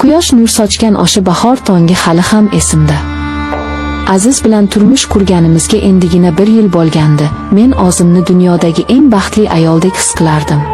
Quyosh nur sochgan o'sha bahor tongi hali ham esimda. Aziz bilan turmush qurganimizga endigina 1 yil bo'lgandi. Men o'zimni dunyodagi eng baxtli ayoldek his qilardim.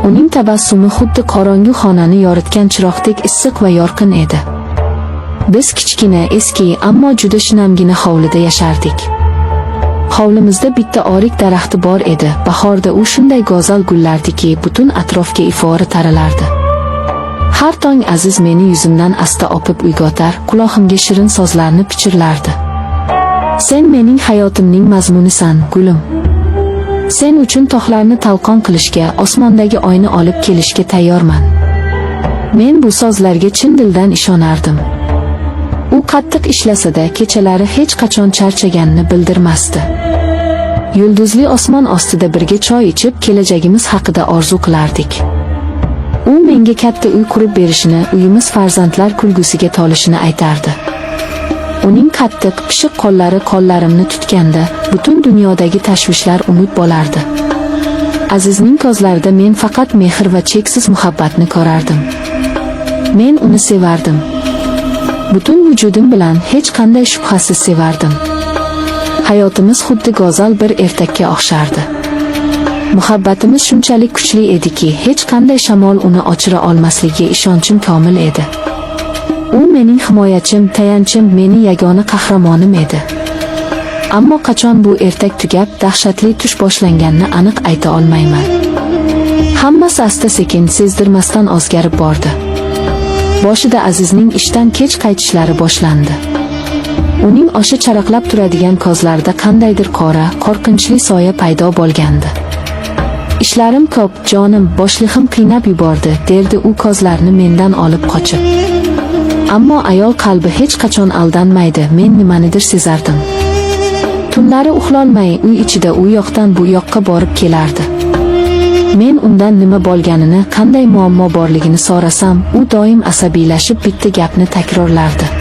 Uning tabassumi xuddi qorong'u xonani yoritgan chiroqdek issiq va yorqin edi. Biz kichkina, eski, ammo juda shinamgina hovlida yashardik. Hovlimizda bitta o'rik daraxti bor edi. Bahorda u shunday go'zal gullardiki, butun atrofga ifori taralardi. Har tong Aziz meni yuzimdan asta o'pib uyg'otar, quloqimga shirin so'zlarni pichirlardi. Sen mening hayotimning mazmunisan, gulim. Sen uchun tog'larni talqon qilishga, osmondagi oyni olib kelishga tayyorman. Men bu so'zlarga chin dildan ishonardim. U qattiq ishlasada kechalari hech qachon charchaganini bildirmasdi. Yulduzli osmon ostida birga choy ichib, kelajagimiz haqida orzu qilardik. U menga katta uy qurib berishini, uyimiz farzandlar kulgusiga tolishini aytardi. Uning qattiq, pishiq qo'llarimni tutganda, butun dunyodagi tashvishlar unut bo'lardi. Azizning ko'zlarida men faqat mehr va cheksiz muhabbatni ko'rardim. Men uni sevardim. Butun vujudim bilan, hech qanday shubhasiz sevardim. Hayotimiz xuddi go'zal bir ertakka o'xshardi. Muhabbatimiz shunchalik kuchli ediki, hech qanday shamol uni o'chira olmasligiga ishonchim komil edi. U mening himoyachim, tayanchim, meni yagona qahramonim edi. Ammo qachon bu ertak tugab, dahshatli tush boshlanganini aniq ayta olmayman. Hammasi asta-sekin, sezdirmasdan o'zgarib bordi. Boshida Azizning ishdan kech qaytishlari boshlandi. Uning o'sha charaqlab turadigan ko'zlarida qandaydir qora, qo'rqinchli soya paydo bo'lgandi. Ishlarim ko'p, jonim, boshlig'im qiynab yubordi, derdi u ko'zlarini mendan olib qochib. Ammo ayol qalbi hech qachon aldanmaydi, men nimanidir sezardim. Tunlari uxlolmay, uy ichida u yoqdan bu yoqqa borib kelardi. Men undan nima bo'lganini, qanday muammo borligini so'rasam, u doim asabiylashib bitta gapni takrorlardi.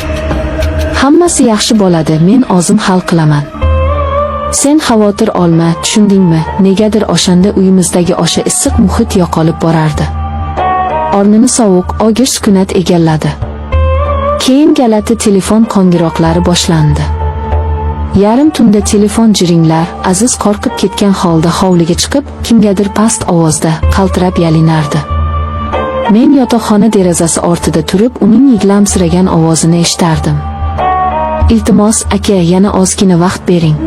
Hammasi yaxshi bo'ladi, men o'zim hal qilaman. Sen xavotir olma, tushundingmi? Negadir o'shanda uyimizdagi o'sha issiq muhit yo'qolib borardi. O'rnini sovuq, og'ir sukunat egalladi. Keyin galati telefon qo'ng'iroqlari boshlandi. Yarim tunda telefon jiringlar, Aziz qo'rqib ketgan holda hovliga chiqib, kimgadir past ovozda qaltirab yalinardi. Men yotoqxona derazasi ortida turib, uning yig'lamsiragan ovozini eshitardim. Iltimos, aka, yana ozgina vaqt bering.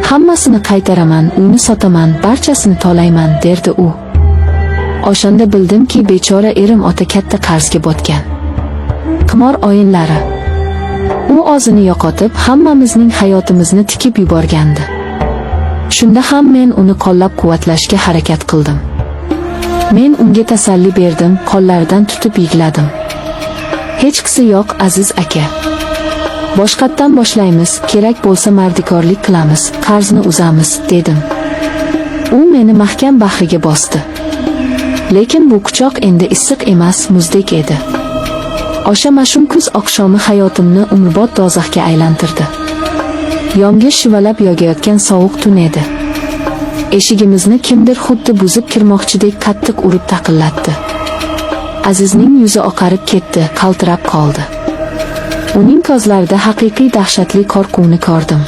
Hammasini qaytaraman, uyni sotaman, barchasini to'layman, derdi u. O'shanda bildimki, bechora erim o'ta katta qarzga botgan. Qimor o'yinlari. U o'zini yo'qotib, hammamizning hayotimizni tikib yuborgandi. Shunda ham men uni qo'llab-quvvatlashga harakat qildim. Men unga tasalli berdim, qo'llaridan tutib yig'ladim. Hech qisi yo'q, Aziz aka. Boshqatdan boshlaymiz, kerak bo'lsa mardikorlik qilamiz, qarzni uzamiz, dedim. U meni mahkam bag'riga bosdi. Lekin bu quchoq endi issiq emas, muzdek edi. O'sha mash'um kuz oqshomi hayotimni umrbod do'zaxga aylantirdi. Yomg'ir shivalab yog'ayotgan sovuq tun edi. Eshigimizni kimdir xuddi buzib kirmoqchidek qattiq urib taqillatdi. Azizning yuzi oqarib ketdi, qaltirab qoldi. Uning ko'zlarida haqiqiy dahshatli qo'rquvni ko'rdim.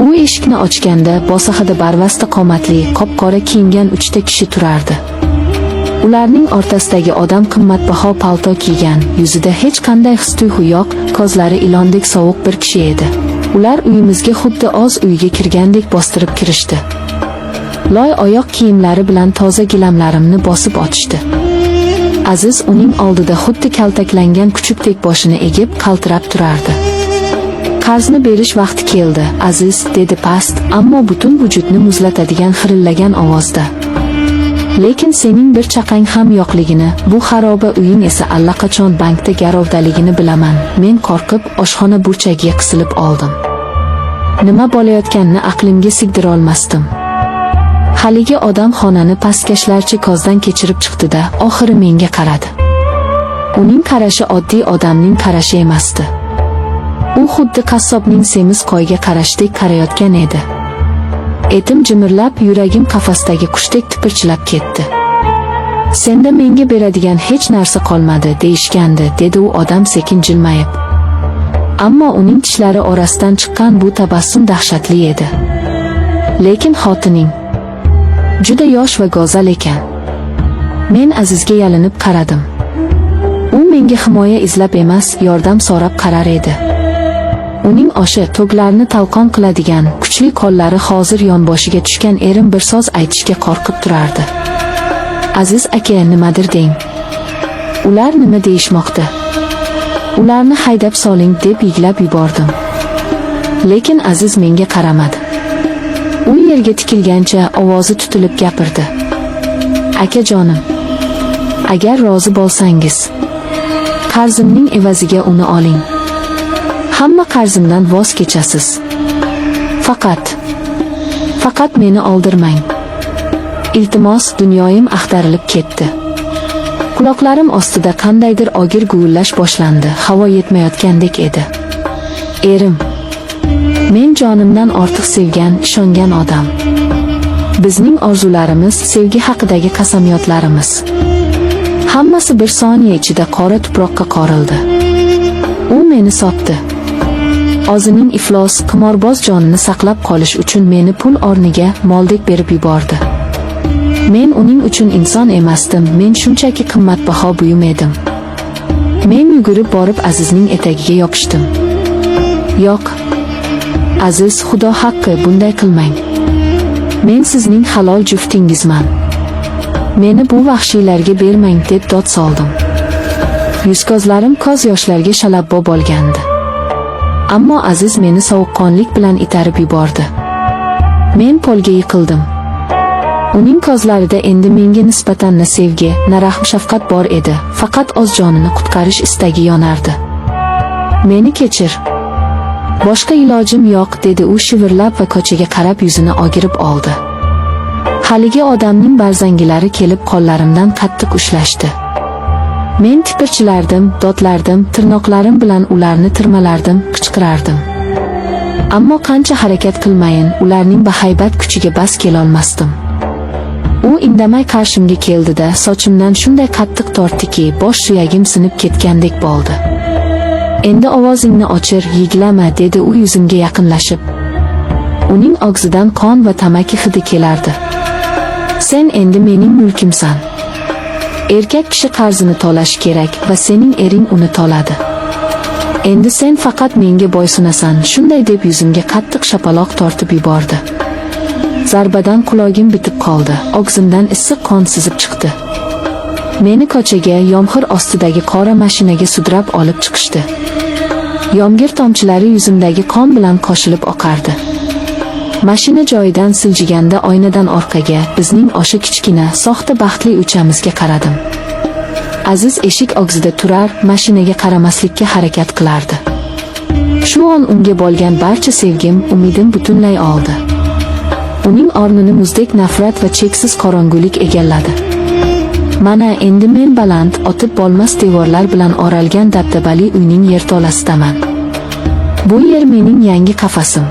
U eshikni ochganda bosahida barvasta qomatli, qop-qora kiyingan 3 ta kishi turardi. Ularning o'rtasidagi odam qimmatbaho palto kiygan, yuzida hech qanday his-tuyg'u yo'q, ko'zlari ilondek sovuq bir kishi edi. Ular uyimizga xuddi o'z uyiga kirgandek bostirib kirishdi. Loy oyoq kiyimlari bilan toza gilamlarimni bosib o'tishdi. Aziz uning oldida xuddi kaltaklangan kuchukdek boshini egib qaltirab turardi. Qarzni berish vaqti keldi, Aziz, dedi past, ammo butun vujudni muzlatadigan xirillagan ovozda. Lekin sening bir chaqang ham yo'qligini, bu xaroba uying esa allaqachon bankda garovdaligini bilaman. Men qo'rqib, oshxona burchagiga qisilib oldim. Nima bo'layotganini aqlimga sigdira olmasdim. Haligi odam xonani pastkashlarcha ko'zdan kechirib chiqdi-da, oxiri menga qaradi. Uning qarashi oddiy odamning qarashi emasdi. U xuddi qassobning semiz qo'yga qarashdek qarayotgan edi. Etim jimirlab, yuragim qafasdagi qushdek tipirchilab ketdi. Senda menga beradigan hech narsa qolmadi deyishgandi, dedi u odam sekin jilmayib. Ammo uning tishlari orasidan chiqqan bu tabassum dahshatli edi. Lekin xotining juda yosh va go'zal ekan. Men Azizga yalinib qaradim. U menga himoya izlab emas, yordam so'rab qarar edi. Uning oshi to'glarni talqon qiladigan kuchli qo'llari hozir yonboshiga tushgan erim bir so'z aytishga qo'rqib turardi. Aziz aka, nimadir deng. Ular nima deyishmoqda? Ularni haydab soling deb yiglab yubordim. Lekin Aziz menga qaramadi. U yerga tikilgancha ovozi tutilib gapirdi. Akajonim, agar rozi bo'lsangiz, qarzimning evaziga uni oling. Hamma qarzimdan voz kechasiz. Faqat meni oldirmang. Iltimos, dunyoyim axtarilib ketdi. Quloqlarim ostida qandaydir og'ir guvillash boshlandi. Havo yetmayotgandek edi. Erim, men jonimdan ortiq sevgan, ishongan odam. Bizning orzularimiz, sevgi haqidagi qasamyodlarimiz, hammasi bir soniya ichida qora tuproqqa qorildi. U meni sotdi. O'zining iflos, qimorboz jonini saqlab qolish uchun meni pul o'rniga moldek berib yubordi. Men uning uchun inson emasdim, men shunchaki qimmatbaho buyum edim. Men yugurib borib Azizning etagiga yopishdim. Yo'q, Aziz, Xudo haqqi, bunday qilmang. Men sizning halol juftingizman. Meni bu vahshiylarga bermang deb dod soldim. Yuz-ko'zlarim ko'z yoshlarga shalabbo bo'lgandi. Ammo Aziz meni sovuqqonlik bilan itarib yubordi. Men polga yiqildim. Uning ko'zlarida endi menga nisbatan na sevgi, na rahm-shafqat bor edi, faqat o'z jonini qutqarish istagi yonardi. Meni kechir. Boshqa ilojim yo'q, dedi u shivirlab va ko'chaga qarab yuzini o'girib oldi. Haligi odamning barzangilari kelib qo'llarimdan qattiq ushlashdi. Men tipirchilardim, dodlardim, tirnoqlarim bilan ularni tirmalardim, qichqirardim. Ammo qancha harakat qilmayin, ularning bahaybat kuchiga bas kelolmasdim. U indamay qarshimga keldida sochimdan shunday qattiq tortdiki, bosh suyagim sinib ketgandek bo'ldi. Endi ovozingni o'chir, yiglama, dedi u yuzimga yaqinlashib. Uning og'zidan qon va tamaki hidi kelardi. Sen endi mening mulkimsan. Erkak kishi qarzini to'lash kerak va sening ering uni to'ladi. Endi sen faqat menga bo'ysunasan, shunday deb yuzimga qattiq shapaloq tortib yubordi. Zarbadan qulog'im bitib qoldi, og'zimdan issiq qon sizib chiqdi. Meni ko'chaga, yomg'ir ostidagi qora mashinaga sudrab olib chiqishdi. Yomg'ir tomchilari yuzimdagi qon bilan qo'shilib oqardi. Mashina joyidan siljiganda oynadan orqaga, bizning o'sha kichkina, soxta baxtli uchamizga qaradim. Aziz eshik og'zida turar, mashinaga qaramaslikka harakat qilardi. Shu on unga bo'lgan barcha sevgim, umidim butunlay oldi. Uning o'rnini muzdek nafrat va cheksiz qorong'ulik egalladi. Mana endi men baland, o'tib bo'lmas devorlar bilan o'ralgan dabdabali uyning yerto'lasidaman. Bu yer mening yangi qafasim.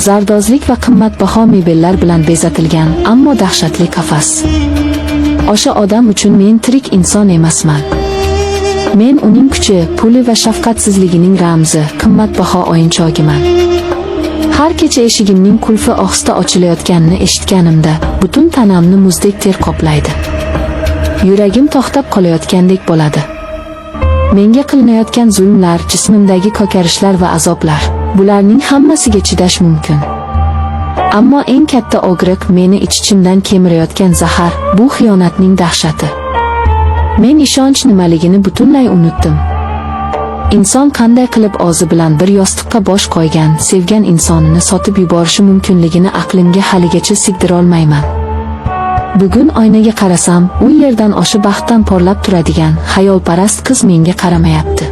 Zardozlik va qimmatbaho mebellar bilan bezatilgan, ammo dahshatli qafas. O'sha odam uchun men tirik inson emasman. Men uning kuchi, puli va shafqatsizligining ramzi, qimmatbaho o'yinchog'iman. Har kecha eshigimning qulfi ohista ochilayotganini eshitganimda, butun tanamni muzdek ter qoplaydi. Yuragim to'xtab qolayotgandek bo'ladi. Menga qilinayotgan zulmlar, jismimdagi ko'karishlar va azoblar, bularning hammasiga chidash mumkin. Ammo eng katta og'riq, meni ich-ichimdan kemirayotgan zahar, bu xiyonatning dahshati. Men ishonch nimaligini butunlay unutdim. Inson qanday qilib o'zi bilan bir yostiqqa bosh qo'ygan, sevgan insonini sotib yuborishi mumkinligini aqlimga haligacha sigdira olmayman. Bugun oynaga qarasam, u yerdan o'sha baxtdan porlab turadigan xayolparast qiz menga qaramayapti.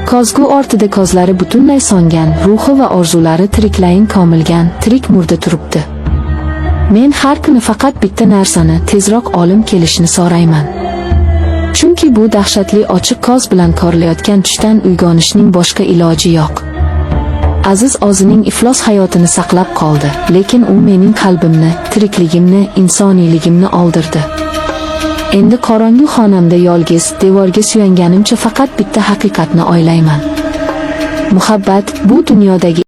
Ko'zgu ortida ko'zlari butunlay songan, ruhi va orzulari tiriklayin komilgan, tirik murda turibdi. Men har kuni faqat bitta narsani, tezroq olim kelishini so'rayman. Chunki bu dahshatli ochiq ko'z bilan ko'rilayotgan tushdan uyg'onishning boshqa iloji yo'q. Aziz o'zining iflos hayotini saqlab qoldi, lekin u mening qalbimni, tirikligimni, insoniyligimni oldirdi. Endi qorong'u xonamda yolg'iz, devorga suyanganimcha faqat bitta haqiqatni o'ylayman. Muhabbat bu dunyodagi